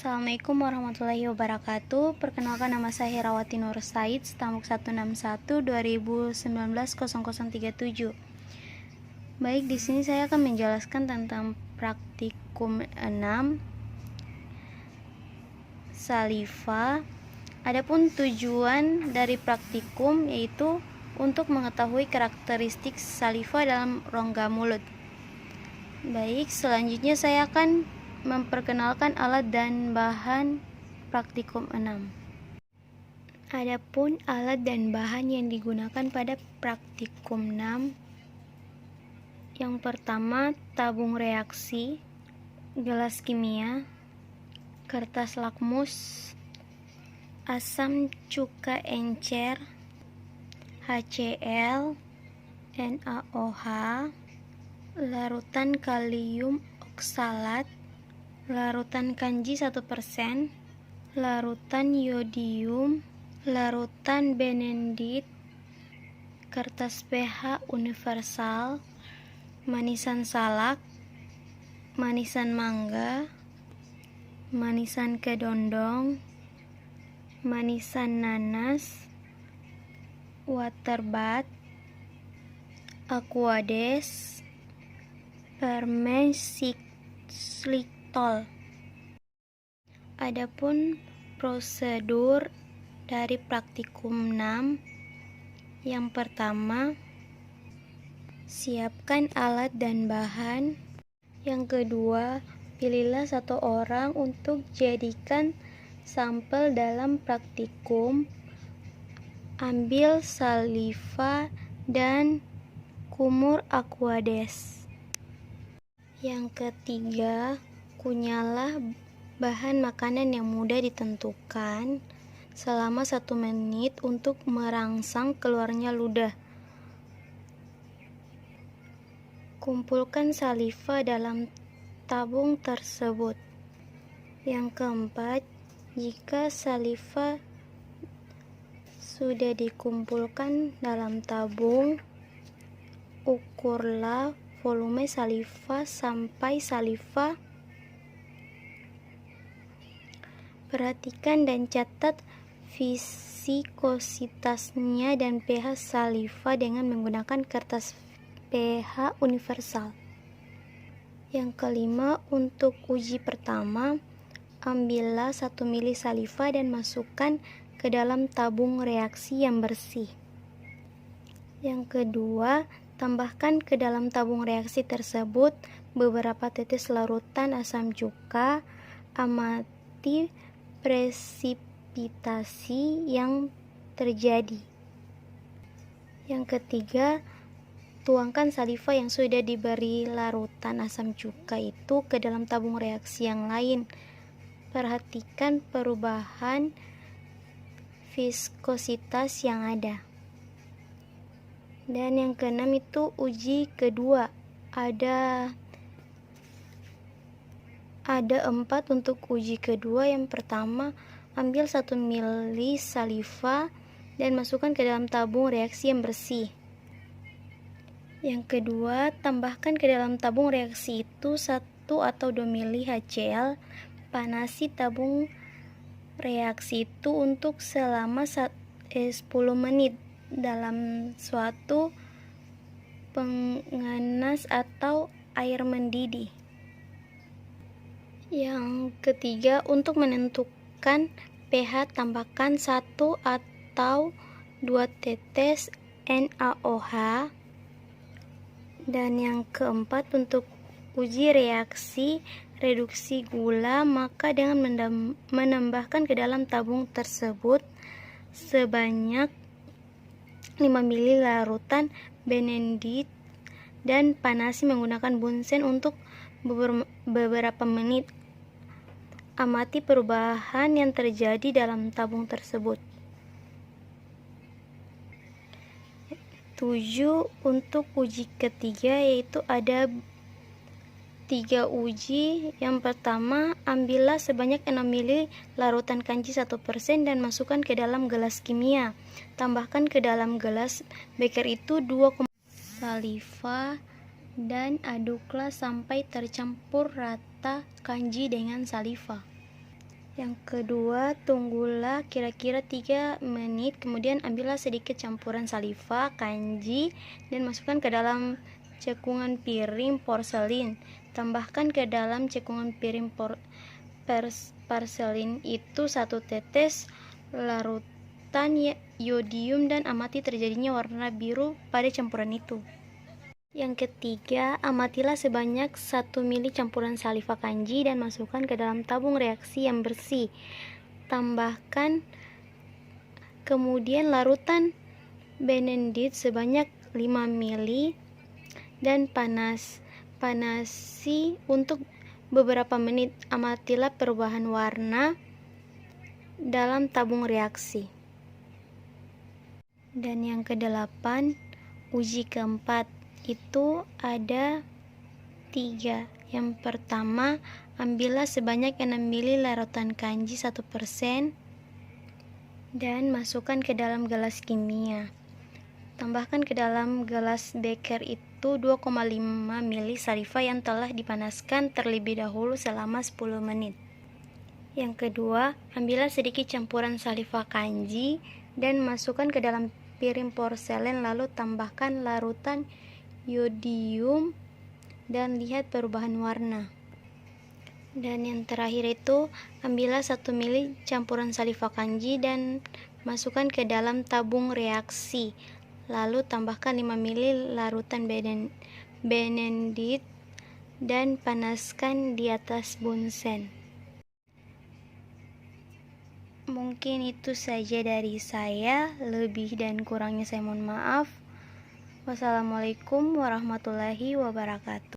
Assalamualaikum warahmatullahi wabarakatuh. Perkenalkan, nama saya Herawati Nur Said, Stamuk 161 2019 0037. Baik, di sini saya akan menjelaskan tentang praktikum 6 saliva. Adapun tujuan dari praktikum yaitu untuk mengetahui karakteristik saliva dalam rongga mulut. Baik, selanjutnya saya akan memperkenalkan alat dan bahan praktikum 6. Adapun alat dan bahan yang digunakan pada praktikum 6, yang pertama tabung reaksi, gelas kimia, kertas lakmus, asam cuka encer, HCl, NaOH, larutan kalium oksalat, larutan kanji 1%, larutan yodium, larutan benendit, kertas pH universal, manisan salak, manisan mangga, manisan kedondong, manisan nanas, waterbath, aquades, permen xylitol. Adapun prosedur dari praktikum 6, yang pertama, siapkan alat dan bahan. Yang kedua, pilihlah satu orang untuk jadikan sampel dalam praktikum. Ambil saliva dan kumur aquades. Yang ketiga, kunyahlah bahan makanan yang mudah ditentukan selama 1 menit untuk merangsang keluarnya ludah. Kumpulkan saliva dalam tabung tersebut. Yang keempat, jika saliva sudah dikumpulkan dalam tabung, ukurlah volume saliva sampai saliva. Perhatikan dan catat viskositasnya dan pH saliva dengan menggunakan kertas pH universal. Yang kelima, untuk uji pertama, ambillah 1 mili saliva dan masukkan ke dalam tabung reaksi yang bersih. Yang kedua, tambahkan ke dalam tabung reaksi tersebut beberapa tetes larutan asam cuka. Amati presipitasi yang terjadi. Yang ketiga, tuangkan saliva yang sudah diberi larutan asam cuka itu ke dalam tabung reaksi yang lain. Perhatikan perubahan viskositas yang ada. Dan yang keenam itu uji kedua. Ada 4 untuk uji kedua. Yang pertama, ambil 1 mili saliva dan masukkan ke dalam tabung reaksi yang bersih. Yang kedua, tambahkan ke dalam tabung reaksi itu 1 atau 2 mili HCl. Panasi tabung reaksi itu untuk selama 10 menit dalam suatu penganas atau air mendidih. Yang ketiga, untuk menentukan pH, tambahkan 1 atau 2 tetes NaOH. Dan yang keempat, untuk uji reaksi reduksi gula, maka dengan menambahkan ke dalam tabung tersebut sebanyak 5 mili larutan benendit dan panasi menggunakan bunsen untuk beberapa menit. Amati perubahan yang terjadi dalam tabung tersebut. 7. Untuk uji ketiga, yaitu ada 3 uji. Yang pertama, ambillah sebanyak 6 mili larutan kanji 1% dan masukkan ke dalam gelas kimia. Tambahkan ke dalam gelas beker itu 2 saliva dan aduklah sampai tercampur rata kanji dengan saliva. Yang kedua, tunggulah kira-kira 3 menit, kemudian ambillah sedikit campuran saliva kanji dan masukkan ke dalam cekungan piring porselin. Tambahkan ke dalam cekungan piring porselin itu 1 tetes larutan yodium dan amati terjadinya warna biru pada campuran itu. Yang ketiga, amatilah sebanyak 1 ml campuran saliva kanji dan masukkan ke dalam tabung reaksi yang bersih. Tambahkan kemudian larutan benendit sebanyak 5 ml dan panasi untuk beberapa menit. Amatilah perubahan warna dalam tabung reaksi. Dan yang kedelapan, uji keempat itu ada 3. Yang pertama, ambillah sebanyak 6 ml larutan kanji 1% dan masukkan ke dalam gelas kimia. Tambahkan ke dalam gelas beker itu 2,5 ml saliva yang telah dipanaskan terlebih dahulu selama 10 menit. Yang kedua, ambillah sedikit campuran saliva kanji dan masukkan ke dalam piring porselen, lalu tambahkan larutan yodium dan lihat perubahan warna. Dan yang terakhir itu, ambillah 1 ml campuran saliva kanji dan masukkan ke dalam tabung reaksi, lalu tambahkan 5 ml larutan benendit dan panaskan di atas bunsen. Mungkin itu saja dari saya, lebih dan kurangnya saya mohon maaf. Wassalamualaikum warahmatullahi wabarakatuh.